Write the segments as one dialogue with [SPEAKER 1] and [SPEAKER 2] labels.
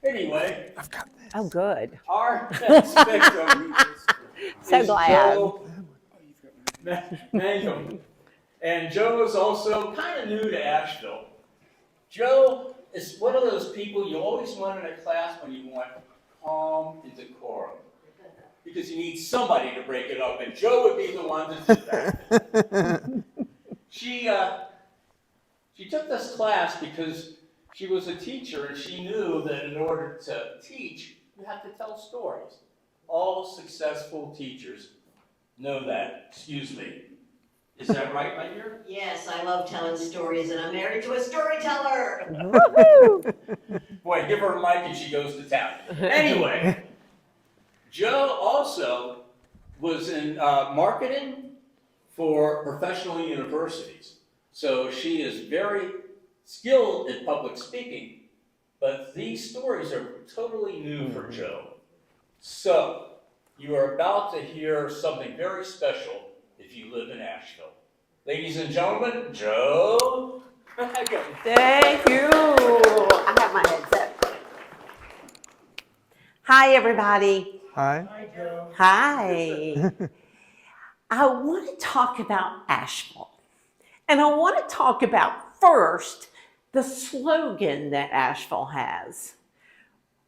[SPEAKER 1] Anyway,
[SPEAKER 2] Oh, good.
[SPEAKER 1] our next victim
[SPEAKER 2] So
[SPEAKER 1] is
[SPEAKER 2] glad.
[SPEAKER 1] Joe Mangum. And Joe is also kind of new to Asheville. Joe is one of those people you always want in a class when you want calm and decorum. Because you need somebody to break it up, and Joe would be the one to do that. She took this class because she was a teacher and she knew that in order to teach, you have to tell stories. All successful teachers know that. Excuse me. Is that right, my dear?
[SPEAKER 3] Yes, I love telling stories, and I'm married to a storyteller.
[SPEAKER 2] Woohoo!
[SPEAKER 1] Boy, give her a mic and she goes to town. Anyway, Joe also was in marketing for professional universities. So she is very skilled in public speaking, but these stories are totally new for Joe. So you are about to hear something very special if you live in Asheville. Ladies and gentlemen, Joe.
[SPEAKER 2] Thank you. I have my headset. Hi, everybody.
[SPEAKER 4] Hi.
[SPEAKER 1] Hi, Joe.
[SPEAKER 2] Hi. I want to talk about Asheville. And I want to talk about first the slogan that Asheville has,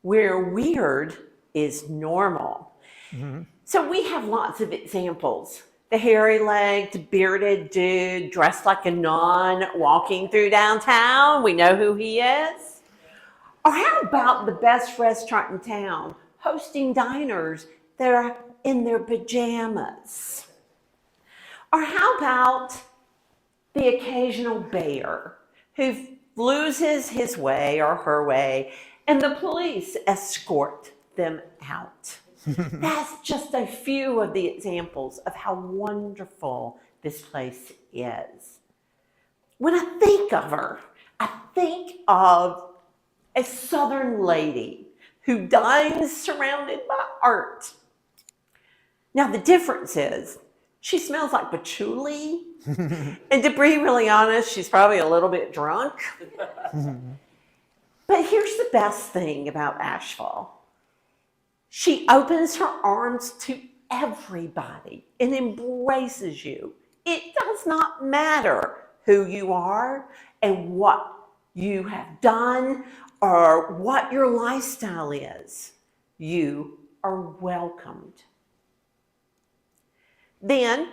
[SPEAKER 2] where weird is normal. Mm-hmm. So we have lots of examples. The hairy-legged, bearded dude dressed like a nun walking through downtown. We know who he is. Or how about the best restaurant in town, hosting diners that are in their pajamas? Or how about the occasional bear who loses his way or her way and the police escort them out? That's just a few of the examples of how wonderful this place is. When I think of her, I think of a Southern lady who dines surrounded by art. Now the difference is she smells like patchouli, and to be really honest, she's probably a little bit drunk. But here's the best thing about Asheville. She opens her arms to everybody and embraces you. It does not matter who you are and what you have done or what your lifestyle is. You are welcomed. Then,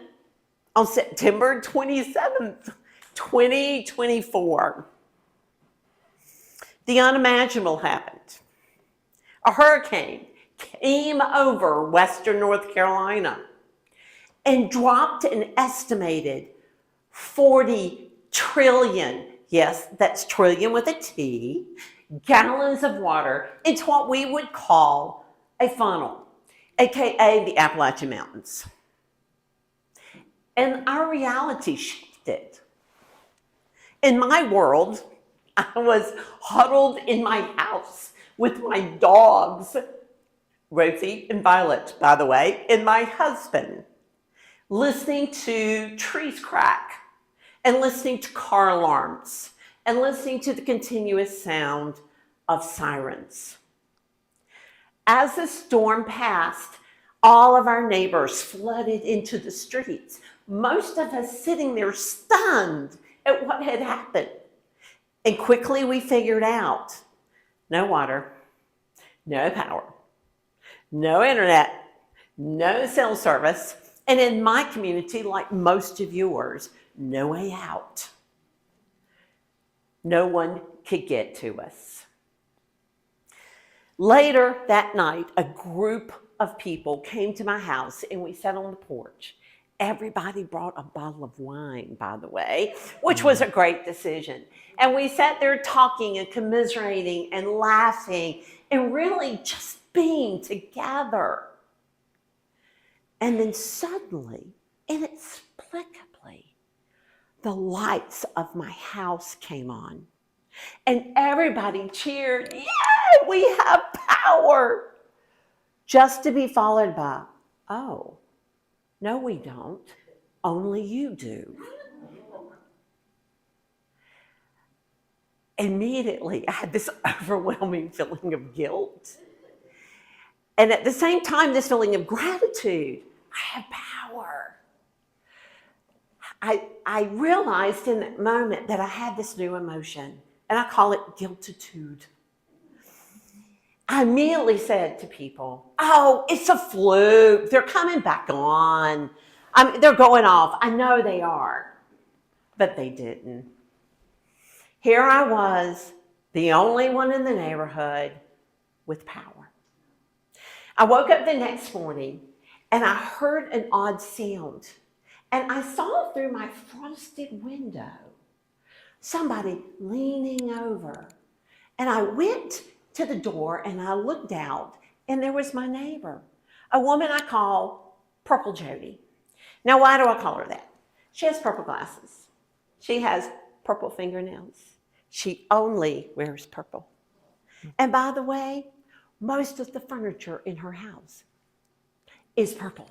[SPEAKER 2] on September 27th, 2024, the unimaginable happened. A hurricane came over Western North Carolina and dropped an estimated 40 trillion, yes, that's trillion with a T, gallons of water into what we would call a funnel, aka the Appalachian Mountains. And our reality shifted. In my world, I was huddled in my house with my dogs, Rosie and Violet, by the way, and my husband, listening to trees crack and listening to car alarms and listening to the continuous sound of sirens. As the storm passed, all of our neighbors flooded into the streets, most of us sitting there stunned at what had happened. And quickly we figured out no water, no power, no internet, no cell service, and in my community, like most of yours, no way out. No one could get to us. Later that night, a group of people came to my house and we sat on the porch. Everybody brought a bottle of wine, by the way, which was a great decision. And we sat there talking and commiserating and laughing and really just being together. And then suddenly, inexplicably, the lights of my house came on. And everybody cheered, "Yay, we have power!" Just to be followed by, "Oh, no we don't, only you do." immediately I had this overwhelming feeling of guilt. And at the same time, this feeling of gratitude. I have power. I realized in that moment that I had this new emotion, and I call it guiltitude. I immediately said to people, oh, it's a fluke. They're coming back on. They're going off. I know they are. But they didn't. Here I was, the only one in the neighborhood with power. I woke up the next morning and I heard an odd sound. And I saw through my frosted window somebody leaning over. And I went to the door and I looked out, and there was my neighbor, a woman I call Purple Jody. Now, why do I call her that? She has purple glasses. She has purple fingernails. She only wears purple. And by the way, most of the furniture in her house is purple.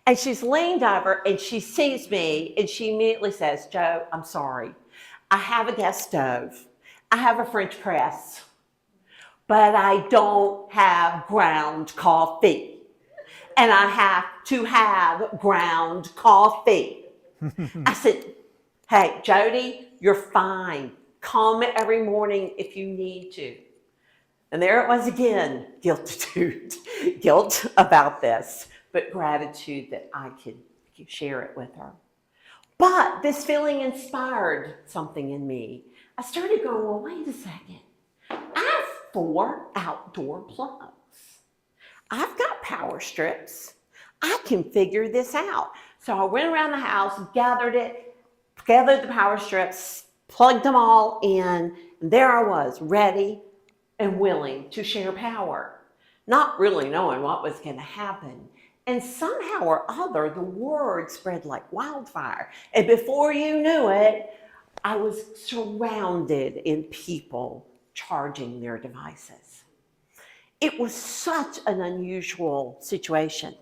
[SPEAKER 2] And she's leaned over and she sees me and she immediately says, Joe, I'm sorry. I have a gas stove. I have a French press, but I don't have ground coffee. And I have to have ground coffee. I said, hey, Jody, you're fine. Call me every morning if you need to. And there it was again, guiltitude, guilt about this, but gratitude that I could share it with her. But this feeling inspired something in me. I started going, well, wait a second. I have 4 outdoor plugs. I've got power strips. I can figure this out. So I went around the house, gathered the power strips, plugged them all in, and there I was, ready and willing to share power, not really knowing what was going to happen. And somehow or other, the word spread like wildfire. And before you knew it, I was surrounded in people charging their devices. It was such an unusual situation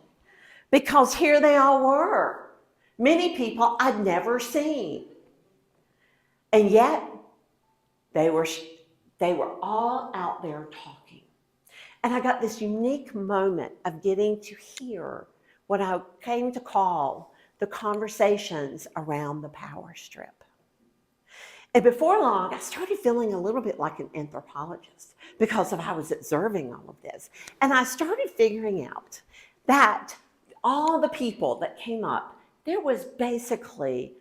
[SPEAKER 2] because here they all were, many people I'd never seen. And yet, they were all out there talking. And I got this unique moment of getting to hear what I came to call the conversations around the power strip. And before long, I started feeling a little bit like an anthropologist because I was observing all of this. And I started figuring out that all the people that came up, there was basically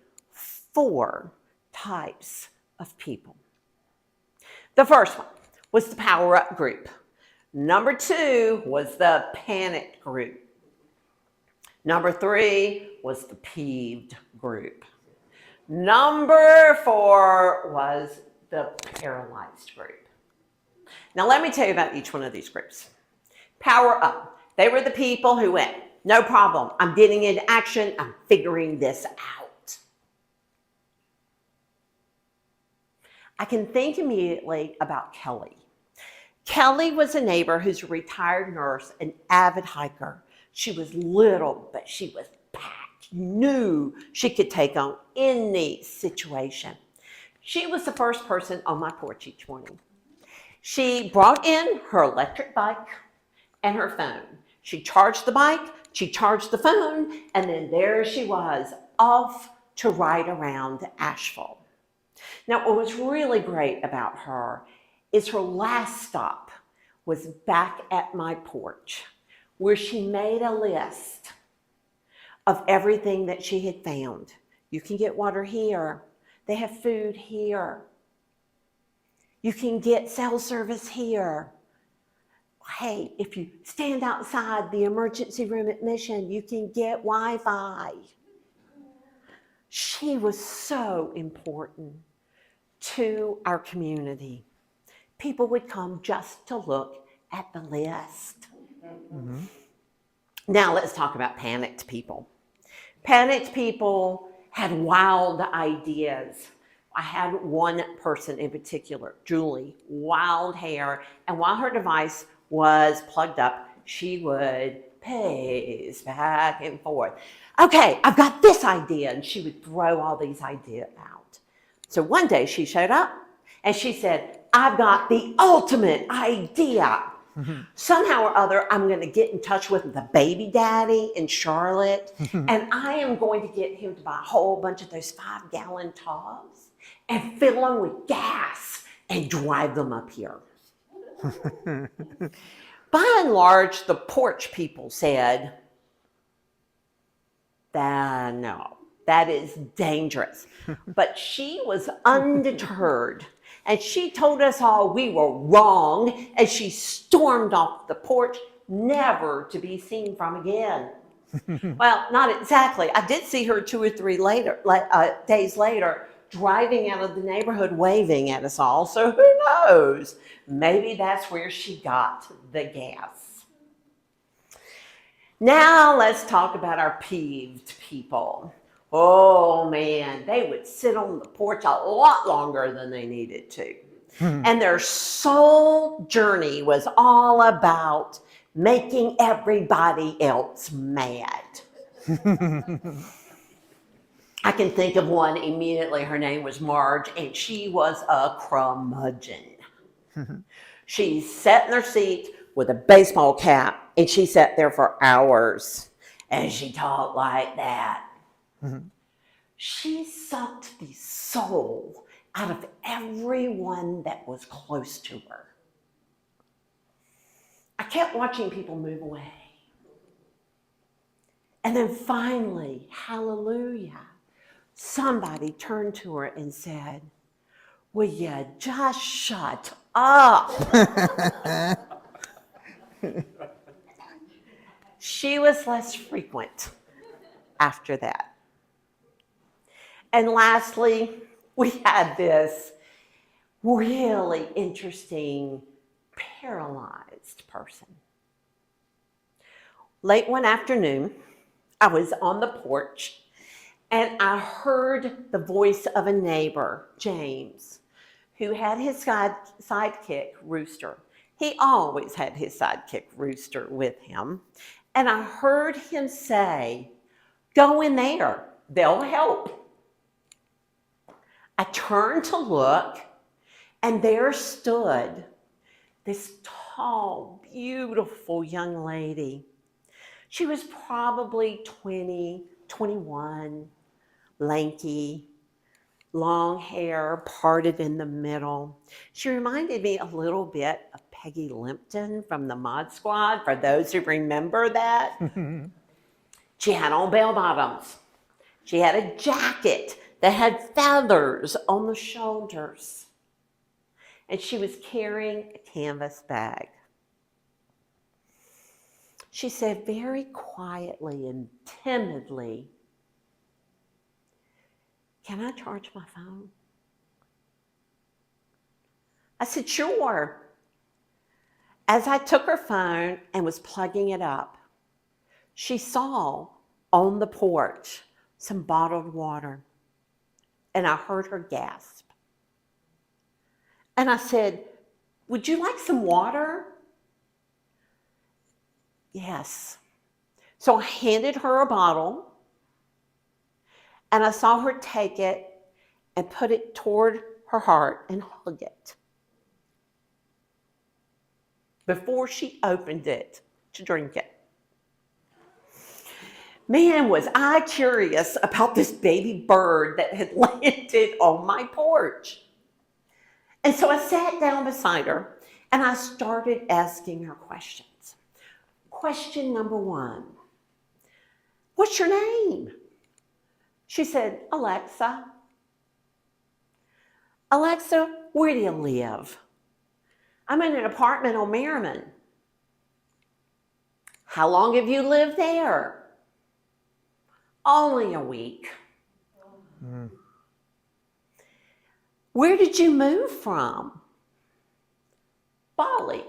[SPEAKER 2] 4 types of people. The first one was the power up group. Number 2 was the panicked group. Number 3 was the peeved group. Number 4 was the paralyzed group. Now let me tell you about each one of these groups. Power up. They were the people who went, no problem, I'm getting into action, I'm figuring this out. I can think immediately about Kelly. Kelly was a neighbor who's a retired nurse, an avid hiker. She was little, but she was packed, knew she could take on any situation. She was the first person on my porch each morning. She brought in her electric bike and her phone. She charged the bike, she charged the phone, and then there she was, off to ride around Asheville. Now, what was really great about her is her last stop was back at my porch, where she made a list of everything that she had found. You can get water here. They have food here. You can get cell service here. Hey, if you stand outside the emergency room admission, you can get Wi-Fi. She was so important to our community. People would come just to look at the list. Mm-hmm. Now let's talk about panicked people. Panicked people had wild ideas. I had one person in particular, Julie, wild hair, and while her device was plugged up, she would pace back and forth. Okay, I've got this idea, and she would throw all these ideas out. So one day she showed up And she said, I've got the ultimate idea. Somehow or other, I'm going to get in touch with the baby daddy in Charlotte, and I am going to get him to buy a whole bunch of those 5-gallon tubs and fill them with gas and drive them up here. By and large, the porch people said, no, that is dangerous. But she was undeterred. And she told us all we were wrong, and she stormed off the porch, never to be seen from again. Well, not exactly. I did see her 2 or 3 days later, driving out of the neighborhood, waving at us all. So who knows? Maybe that's where she got the gas. Now let's talk about our peeved people. Oh man, they would sit on the porch a lot longer than they needed to. And their sole journey was all about making everybody else mad. I can think of one immediately. Her name was Marge, and she was a curmudgeon. She sat in her seat with a baseball cap, and she sat there for hours, and she talked like that. She sucked the soul out of everyone that was close to her. I kept watching people move away. And then finally, hallelujah, somebody turned to her and said, will you just shut up? She was less frequent after that. And lastly, we had this really interesting paralyzed person. Late one afternoon, I was on the porch and I heard the voice of a neighbor, James, who had his sidekick, Rooster. He always had his sidekick, Rooster, with him. And I heard him say, go in there, they'll help. I turned to look, and there stood this tall, beautiful young lady. She was probably 20, 21, lanky, long hair parted in the middle. She reminded me a little bit of Peggy Limpton from the Mod Squad, for those who remember that. She had on bell bottoms. She had a jacket that had feathers on the shoulders. And she was carrying a canvas bag. She said very quietly and timidly, can I charge my phone? I said, sure. As I took her phone and was plugging it up, she saw on the porch some bottled water. And I heard her gasp. And I said, would you like some water? Yes. So I handed her a bottle, and I saw her take it and put it toward her heart and hug it before she opened it to drink it. Man, was I curious about this baby bird that had landed on my porch. And so I sat down beside her and I started asking her questions. Question number 1, what's your name? She said, Alexa. Alexa, where do you live? I'm in an apartment on Merriman. How long have you lived there? Only a week. Where did you move from? Bali.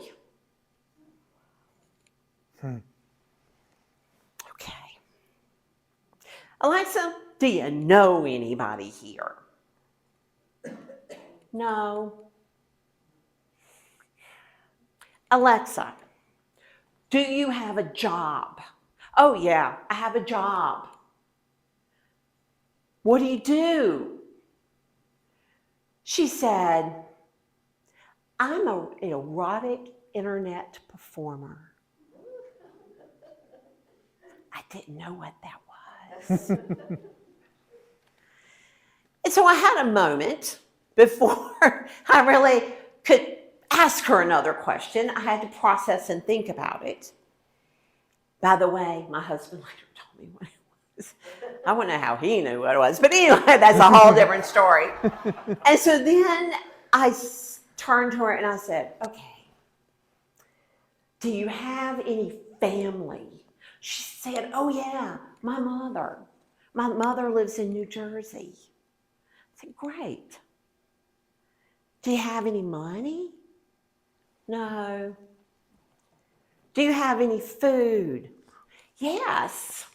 [SPEAKER 2] Okay. Alexa, do you know anybody here? No. Alexa, do you have a job? Oh yeah, I have a job. What do you do? She said, I'm an erotic internet performer. I didn't know what that was. And so I had a moment before I really could ask her another question. I had to process and think about it. By the way, my husband later told me what it was. I wouldn't know how he knew what it was, but anyway, that's a whole different story. And so then I turned to her and I said, okay, do you have any family? She said, oh yeah, my mother. My mother lives in New Jersey. I said, great. Do you have any money? No. Do you have any food? Yes.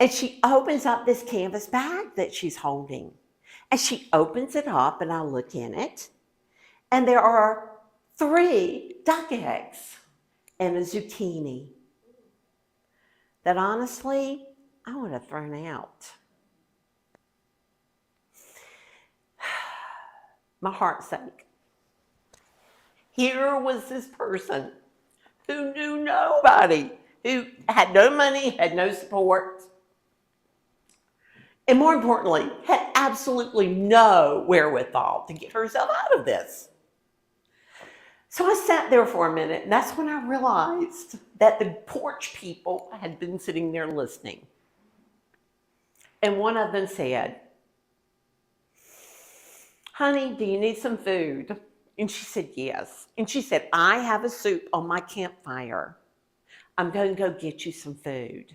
[SPEAKER 2] And she opens up this canvas bag that she's holding. And she opens it up and I look in it. And there are 3 duck eggs and a zucchini that honestly, I would have thrown out. My heart sank. Here was this person who knew nobody, who had no money, had no support, and more importantly, had absolutely no wherewithal to get herself out of this. So I sat there for a minute, and that's when I realized that the porch people had been sitting there listening. And one of them said, honey, do you need some food? And she said, yes. And she said, I have a soup on my campfire. I'm going to go get you some food.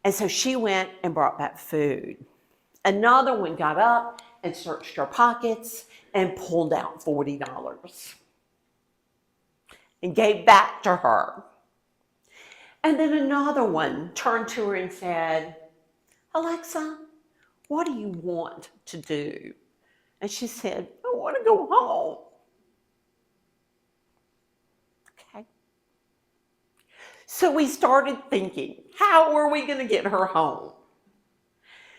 [SPEAKER 2] And so she went and brought back food. Another one got up and searched her pockets and pulled out $40 and gave back to her. And then another one turned to her and said, Alexa, what do you want to do? And she said, I want to go home. Okay. So we started thinking, how are we going to get her home?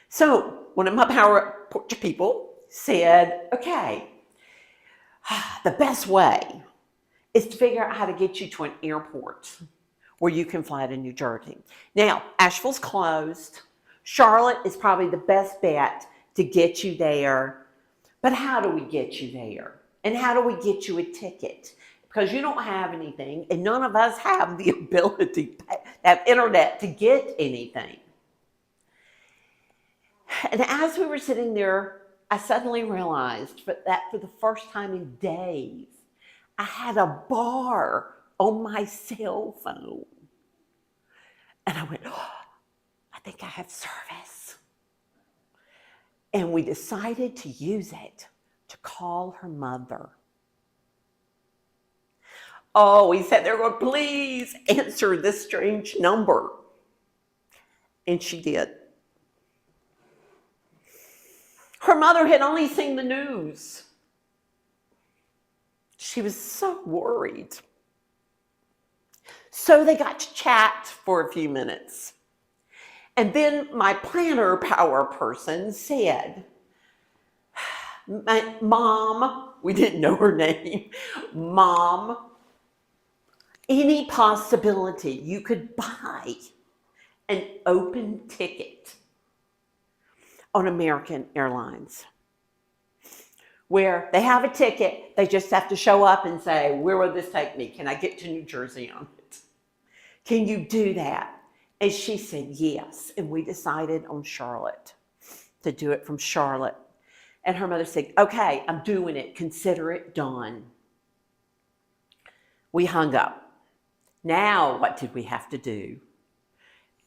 [SPEAKER 2] So one of my power porch people said, okay, the best way is to figure out how to get you to an airport where you can fly to New Jersey. Now, Asheville's closed. Charlotte is probably the best bet to get you there. But how do we get you there? And how do we get you a ticket? Because you don't have anything, and none of us have the ability to have internet to get anything. And as we were sitting there, I suddenly realized that for the first time in days, I had a bar on my cell phone. And I went, oh, I think I have service. And we decided to use it to call her mother. Oh, we sat there going, please answer this strange number. And she did. Her mother had only seen the news. She was so worried. So they got to chat for a few minutes. And then my planner power person said, Mom, we didn't know her name, Mom, any possibility you could buy an open ticket on American Airlines, where they have a ticket, they just have to show up and say, where will this take me? Can I get to New Jersey on it? Can you do that? And she said yes, and we decided on Charlotte, to do it from Charlotte. And her mother said, okay, I'm doing it, consider it done. We hung up. Now what did we have to do?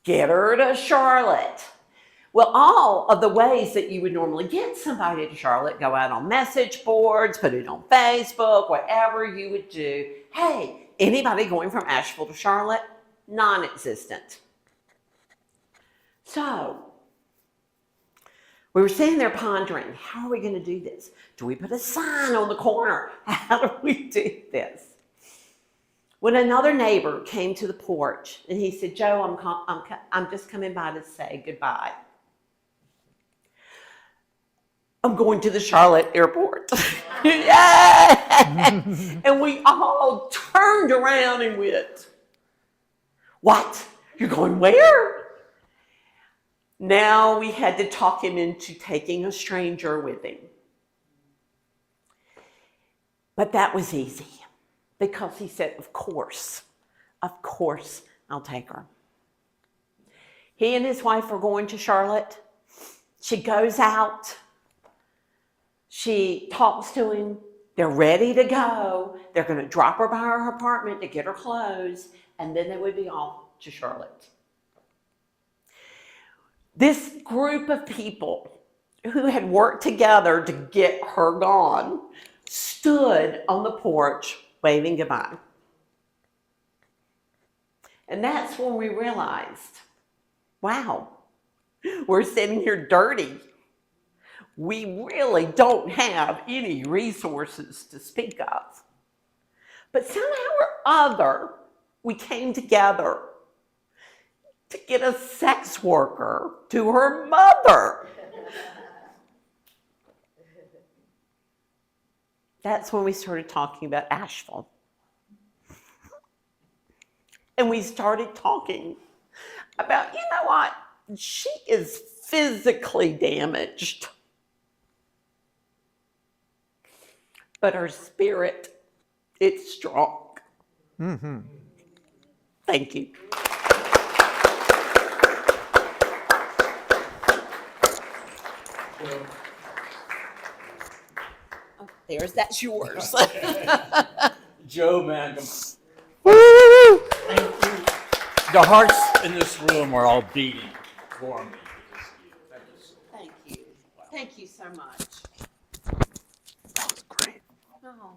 [SPEAKER 2] Get her to Charlotte. Well, all of the ways that you would normally get somebody to Charlotte, go out on message boards, put it on Facebook, whatever you would do. Hey, anybody going from Asheville to Charlotte? Non-existent. So we were sitting there pondering, how are we going to do this? Do we put a sign on the corner? How do we do this? When another neighbor came to the porch and he said, Joe, I'm just coming by to say goodbye. I'm going to the Charlotte airport. Yeah! And we all turned around and went, what? You're going where? Now we had to talk him into taking a stranger with him. But that was easy because he said, of course I'll take her. He and his wife are going to Charlotte. She goes out. She talks to him. They're ready to go. They're going to drop her by her apartment to get her clothes, and then they would be off to Charlotte. This group of people who had worked together to get her gone stood on the porch waving goodbye. And that's when we realized, wow, we're sitting here dirty. We really don't have any resources to speak of. But somehow or other, we came together to get a sex worker to her mother. That's when we started talking about Asheville. And we started talking about, you know what? She is physically damaged. But her spirit, it's strong. Mm-hmm. Thank you. That's yours.
[SPEAKER 1] Joe Mangum.
[SPEAKER 2] Woo!
[SPEAKER 1] Thank you. The hearts in this room are all beating for me.
[SPEAKER 2] Thank you. Thank you so much.
[SPEAKER 4] That was great.
[SPEAKER 2] Oh.